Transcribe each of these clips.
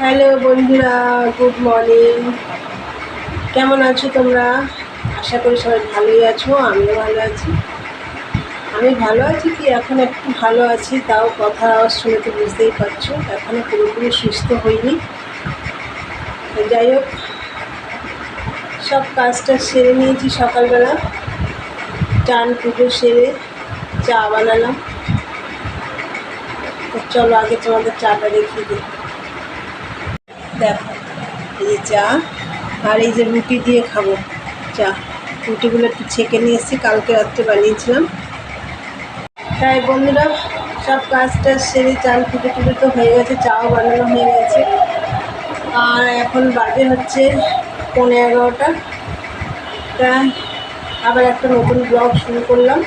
Hello বন্ধুরা, good morning. কেমন আছো তোমরা? আশা করি সবাই ভালোই আছো। আমিও ভালো আছি। আমি ভালো আছি কি এখন একটু ভালো আছি, তাও কথা আওয়াজ শুনে তো বুঝতেই পারছো এখনও পুরোপুরি সুস্থ হইনি। যাই হোক, সব কাজটা সেরে নিয়েছি সকালবেলা। চান পুজো সেরে চা বানালাম। তো চলো আগে তোমাদের চাটা দেখিয়ে দিই। দেখো, এই যে চা, আর এই যে রুটি দিয়ে খাবো চা। রুটিগুলো একটু ছেঁকে নিয়ে এসেছি, কালকে রাত্রে বানিয়েছিলাম। তাই বন্ধুরা, সব কাজটা সেরে চাল ফুটে টুটে তো হয়ে গেছে, চাও বানানো হয়ে গেছে। আর এখন বাজে হচ্ছে 11:15। তা আবার একটা নতুন ব্লগ শুরু করলাম।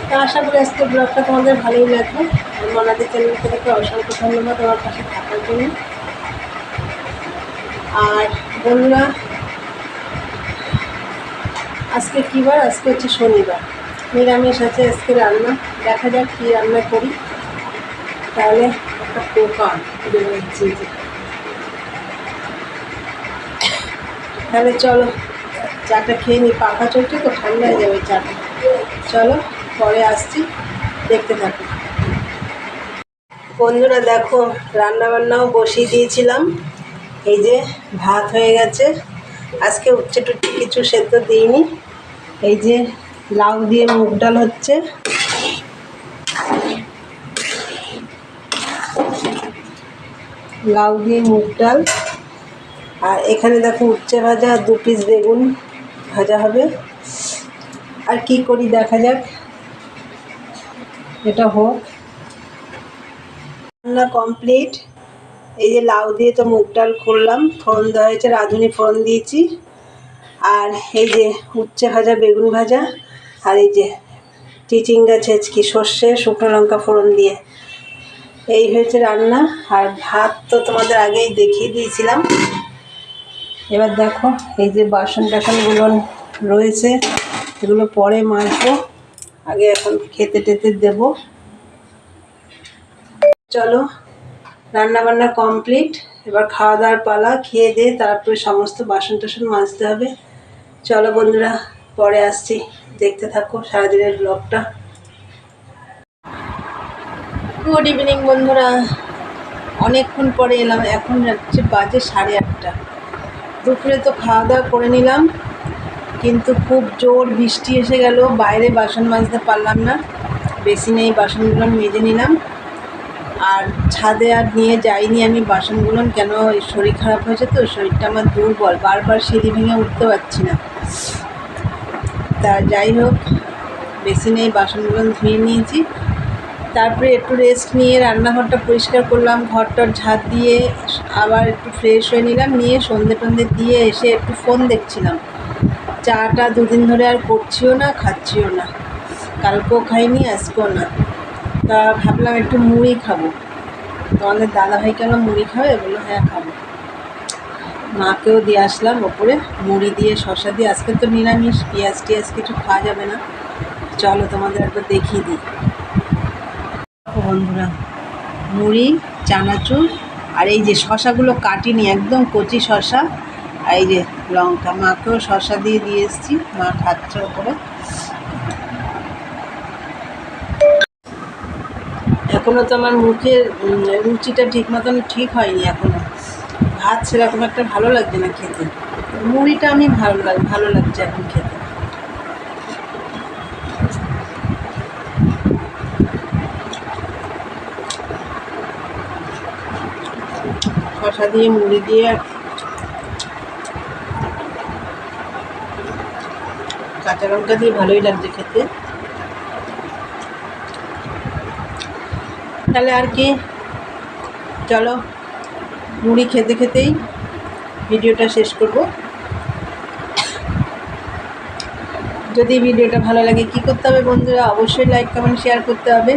তা আশা করি আজকে ব্লগটা তোমাদের ভালোই লাগবে। মনাদি চ্যানেল থেকে অসংখ্য ধন্যবাদ আমার পাশে থাকার জন্য। আর বন্ধুরা, আজকে কী বার? আজকে হচ্ছে শনিবার, নিরামিষ আছে আজকে রান্না। দেখা যাক কী রান্না করি। তাহলে একটা পোকা বেরোচ্ছে, তাহলে চলো চাটা খেয়ে নিই। পাখা চলছে তো ঠান্ডা হয়ে যাবে চাটা। চলো পরে আসছি, দেখতে থাকো বন্ধুরা। দেখো, রান্নাবান্নাও বসিয়ে দিয়েছিলাম। এই যে ভাত হয়ে গেছে। আজকে উচ্ছে টুচ্ছে কিছু সেদ্ধ দিইনি। এই যে লাউ দিয়ে মুগ ডাল হচ্ছে। লাউ দিয়ে মুগ ডাল। আর এখানে দেখো উচ্ছে ভাজা, আর 2 পিস বেগুন ভাজা হবে। আর কি করি দেখা যাক, এটা হোক। রান্না কমপ্লিট। এই যে লাউ দিয়ে তো মুগ ডাল করলাম, ফোড়ন দেওয়া হয়েছে, রাঁধুনি ফোড়ন দিয়েছি। আর এই যে উচ্ছে ভাজা, বেগুন ভাজা, আর এই যে চিচিঙ্গা ছেঁচকি, সর্ষে শুকনো লঙ্কা ফোড়ন দিয়ে এই হয়েছে রান্না। আর ভাত তো তোমাদের আগেই দেখিয়ে দিয়েছিলাম। এবার দেখো, এই যে বাসন টাসনগুলো রয়েছে, এগুলো পরে মাজবো। আগে এখন খেতে টেতে দেবো। চলো, রান্না বান্না কমপ্লিট। এবার খাওয়া দাওয়ার পালা। খেয়ে দিয়ে তারপরে সমস্ত বাসন টাসন মাজতে হবে। চলো বন্ধুরা, পরে আসছি, দেখতে থাকো সারাদিনের ব্লগটা। গুড ইভিনিং বন্ধুরা, অনেকক্ষণ পরে এলাম। এখন হচ্ছে বাজে 8:30। দুপুরে তো খাওয়া দাওয়া করে নিলাম, কিন্তু খুব জোর বৃষ্টি এসে গেল, বাইরে বাসন মাজতে পারলাম না। বেসিনেই বাসনগুলো মেজে নিলাম। আর ছাদে আর নিয়ে যাইনি আমি বাসনগুলো, কেন শরীর খারাপ হয়েছে তো, শরীরটা আমার দুর্বল, বারবার সিঁড়ি ভেঙে উঠতে পারছি না। তা যাই হোক, বেসিনেই বাসনগুলো ধুয়ে নিয়েছি। তারপরে একটু রেস্ট নিয়ে রান্নাঘরটা পরিষ্কার করলাম, ঘরটার ঝাঁট দিয়ে আবার একটু ফ্রেশ হয়ে নিলাম। নিয়ে সন্ধে টন্ধে দিয়ে এসে একটু ফোন দেখছিলাম। চাটা 2 দিন ধরে আর করছিও না, খাচ্ছিও না। কালকেও খাইনি, আজকেও না। তা ভাবলাম একটু মুড়ি খাবো। তোমাদের দাদাভাই কেন মুড়ি খাবে? বললো হ্যাঁ খাবো। মাকেও দিয়ে আসলাম ওপরে মুড়ি দিয়ে, শসা দিয়ে। আজকে তো নিরামিষ, পেঁয়াজ টিয়াজ কিছু খাওয়া যাবে না। চলো তোমাদের একবার দেখিয়ে দিই বন্ধুরা। মুড়ি, চানাচুর, আর এই যে শসাগুলো কাটিনি, একদম কচি শসা। আর এই যে লঙ্কা। মাকেও শসা দিয়ে এসেছি, মা খাচ্ছে ওপরে। এখনও তো আমার মুখের রুচিটা ঠিক মতন ঠিক হয়নি এখনও। ভাত সেরকম একটা ভালো লাগছে না খেতে। মুড়িটা আমি ভালো লাগছে এখন খেতে। শসা দিয়ে, মুড়ি দিয়ে, কাঁচা লঙ্কা দিয়ে ভালোই লাগছে খেতে। তাহলে আর কি, চলো মুড়ি খেতে খেতেই ভিডিওটা শেষ করব। যদি ভিডিওটা ভালো লাগে কী করতে হবে বন্ধুরা? অবশ্যই লাইক কমেন্ট শেয়ার করতে হবে।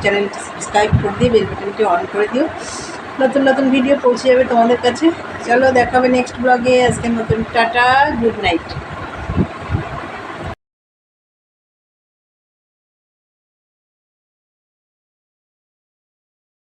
চ্যানেলটি সাবস্ক্রাইব করে দিয়ে বেল বাটনটি অন করে দিও, নতুন নতুন ভিডিও পৌঁছে যাবে তোমাদের কাছে। চলো দেখা হবে নেক্সট ব্লগে। আজকের মতন টাটা, গুড নাইট।